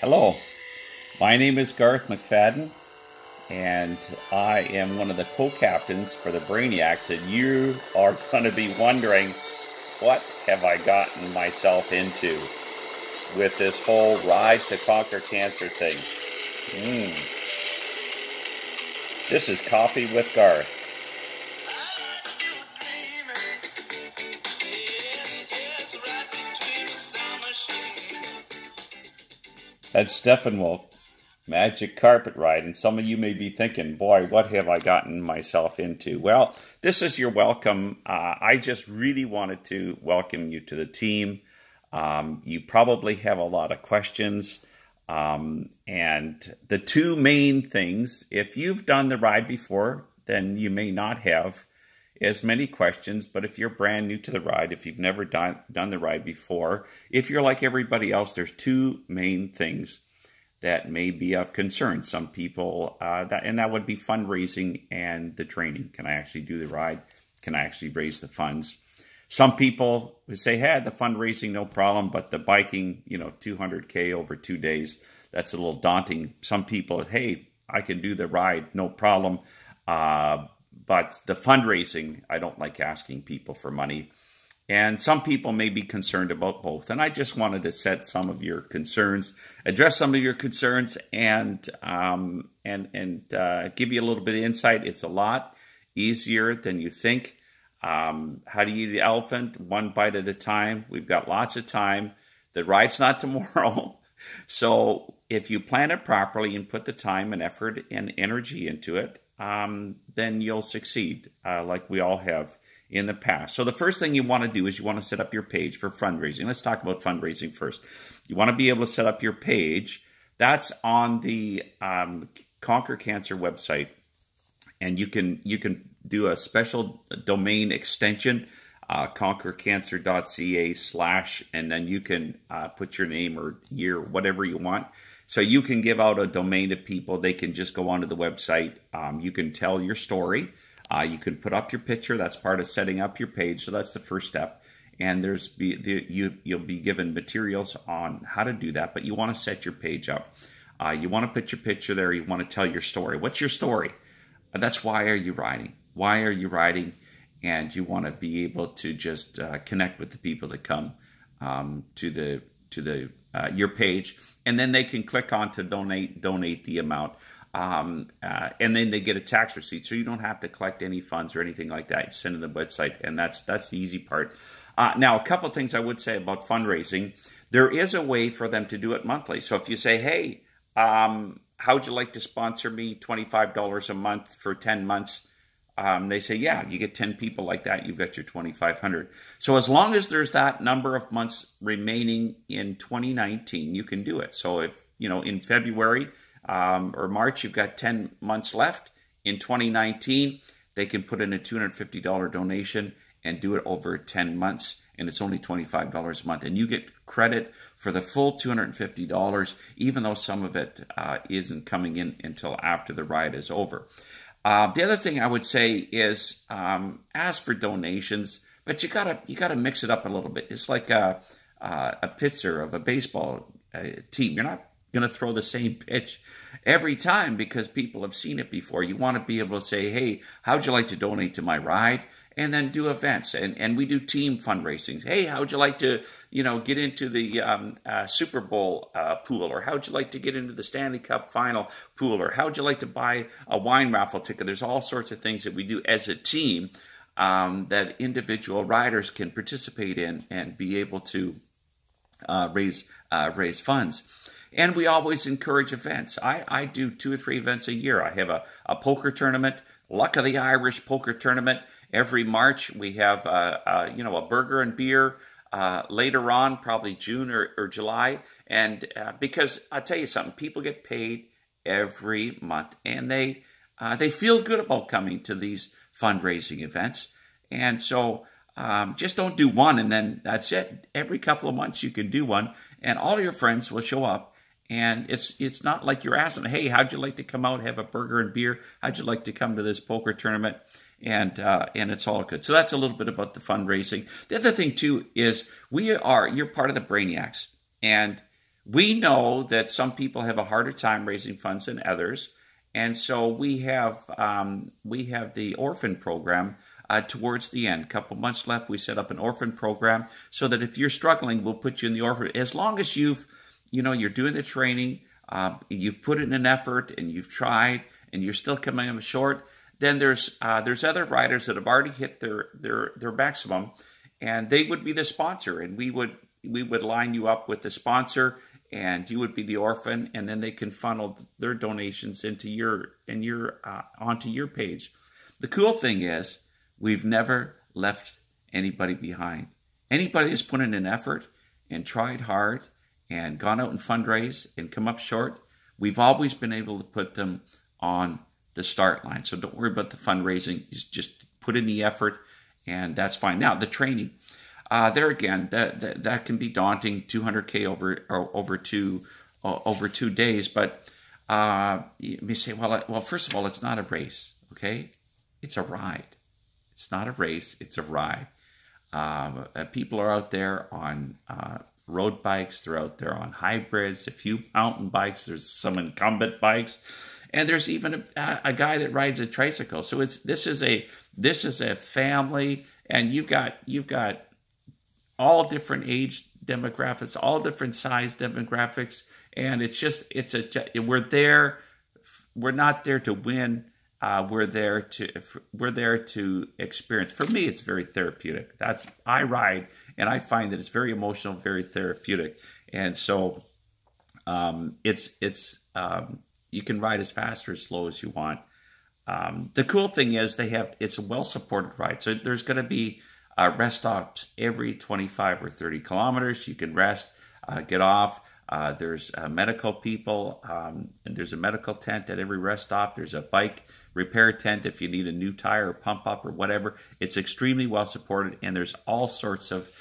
Hello, my name is Garth McFadden, and I am one of the co-captains for the Brainiacs, and you are going to be wondering, what have I gotten myself into with this whole Ride to Conquer Cancer thing? This is Coffee with Garth. That's Steppenwolf, Magic Carpet Ride, and some of you may be thinking, boy, what have I gotten myself into? Well, this is your welcome. I just really wanted to welcome you to the team. You probably have a lot of questions, and the two main things, if you've done the ride before, then you may not have as many questions, but if you're brand new to the ride, if you've never done the ride before, if you're like everybody else, there's two main things that may be of concern. Some people, that would be fundraising and the training. Can I actually do the ride? Can I actually raise the funds? Some people would say, hey, the fundraising, no problem, but the biking, 200K over 2 days, that's a little daunting. Some people, hey, I can do the ride, no problem. But the fundraising, I don't like asking people for money. And some people may be concerned about both. And I just wanted to set some of your concerns, address some of your concerns, and give you a little bit of insight. It's a lot easier than you think. How do you eat the elephant? One bite at a time. We've got lots of time. The ride's not tomorrow. So if you plan it properly and put the time and effort and energy into it, then you'll succeed, like we all have in the past. So the first thing you want to do is you want to set up your page for fundraising. Let's talk about fundraising first. You want to be able to set up your page. That's on the Conquer Cancer website, and you can do a special domain extension, conquercancer.ca/ and then you can put your name or year, whatever you want. So you can give out a domain to people. They can just go onto the website. You can tell your story. You can put up your picture. That's part of setting up your page. So that's the first step. And you'll be given materials on how to do that. But you want to set your page up. You want to put your picture there. You want to tell your story. What's your story? That's why are you riding? Why are you riding? And you want to be able to just connect with the people that come to your page, and then they can click on to donate the amount, and then they get a tax receipt, so you don't have to collect any funds or anything like that. You send to the website, and that's the easy part. Now, a couple of things I would say about fundraising. There is a way for them to do it monthly. So if you say, hey, how would you like to sponsor me $25 a month for 10 months? They say, yeah, you get 10 people like that, you've got your 2,500. So as long as there's that number of months remaining in 2019, you can do it. So if, in February or March, you've got 10 months left in 2019, they can put in a $250 donation and do it over 10 months. And it's only $25 a month. And you get credit for the full $250, even though some of it isn't coming in until after the ride is over. The other thing I would say is ask for donations, but you gotta mix it up a little bit. It's like a pitcher of a baseball team. You're not going to throw the same pitch every time because people have seen it before. You want to be able to say, hey, how'd you like to donate to my ride? And then do events. And we do team fundraisings. Hey, how would you like to, get into the Super Bowl pool? Or how would you like to get into the Stanley Cup final pool? Or how would you like to buy a wine raffle ticket? There's all sorts of things that we do as a team that individual riders can participate in and be able to raise funds. And we always encourage events. I do 2 or 3 events a year. I have a poker tournament, Luck of the Irish poker tournament. Every March, we have, a burger and beer later on, probably June or July. And because I'll tell you something, people get paid every month, and they feel good about coming to these fundraising events. And so just don't do one, and then that's it. Every couple of months, you can do one, and all your friends will show up. And it's not like you're asking, hey, how'd you like to come out, have a burger and beer? How'd you like to come to this poker tournament? And it's all good. So that's a little bit about the fundraising. The other thing, too, is you're part of the Brainiacs. And We know that some people have a harder time raising funds than others, and so we have the orphan program towards the end. A couple months left. We set up an orphan program so that if you're struggling, we'll put you in the orphan. As long as you're doing the training, you've put in an effort, and you've tried, and you're still coming up short. Then there's other riders that have already hit their maximum, and they would be the sponsor, and we would line you up with the sponsor, and you would be the orphan, and then they can funnel their donations into onto your page. The cool thing is we've never left anybody behind. Anybody who's put in an effort and tried hard and gone out and fundraised and come up short, we've always been able to put them on the start line. So don't worry about the fundraising. Just put in the effort, and that's fine. Now, the training. There again, that can be daunting. 200K over 2 days, but you may say, well, first of all, it's not a race, okay? It's a ride. It's not a race. It's a ride. People are out there on road bikes. They're out there on hybrids. A few mountain bikes. There's some incumbent bikes, and there's even a guy that rides a tricycle. So this is a family, and you've got all different age demographics, all different size demographics, and we're there. We're not there to win. We're there to experience. For me, it's very therapeutic. I ride, and I find that it's very emotional, very therapeutic, and so you can ride as fast or as slow as you want. The cool thing is it's a well-supported ride, so there's going to be rest stops every 25 or 30 kilometers. You can rest, get off. There's medical people, and there's a medical tent at every rest stop. There's a bike repair tent if you need a new tire or pump up or whatever. It's extremely well supported, and there's all sorts of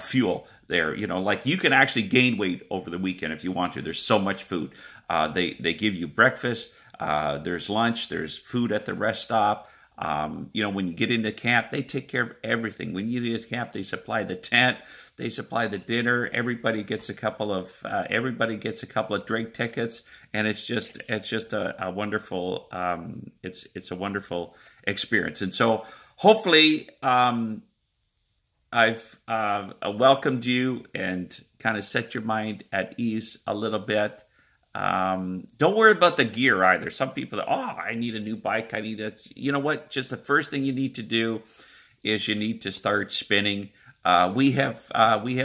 fuel there. Like you can actually gain weight over the weekend if you want to. There's so much food. They give you breakfast. There's lunch. There's food at the rest stop. When you get into camp, they take care of everything. When you get into camp, they supply the tent, they supply the dinner. Everybody gets a couple of drink tickets, and it's just a wonderful it's a wonderful experience. And so hopefully I've welcomed you and kind of set your mind at ease a little bit. Don't worry about the gear either. Some people, I need a new bike. I need you know what? Just the first thing you need to do is you need to start spinning. We have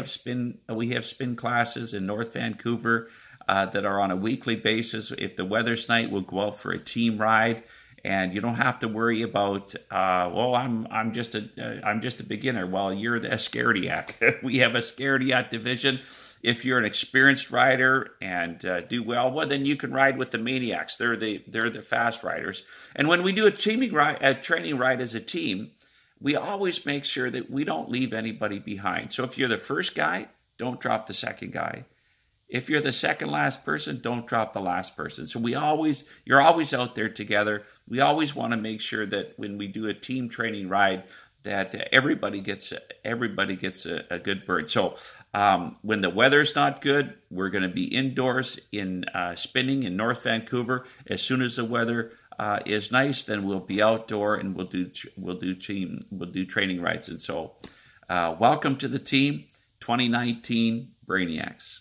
spin classes in North Vancouver that are on a weekly basis. If the weather's nice, we'll go out for a team ride, and you don't have to worry about I'm just a beginner. Well, you're the Scarediac. We have a Scarediac division. If you're an experienced rider and do well, then you can ride with the Brainiacs. They're the fast riders. And when we do a training ride as a team, we always make sure that we don't leave anybody behind. So if you're the first guy, don't drop the second guy. If you're the second last person, don't drop the last person. So you're always out there together. We always want to make sure that when we do a team training ride, that everybody gets a good burn. So when the weather's not good, we're going to be indoors in spinning in North Vancouver. As soon as the weather is nice, then we'll be outdoor and we'll do training rides. And so welcome to the team, 2019 Brainiacs.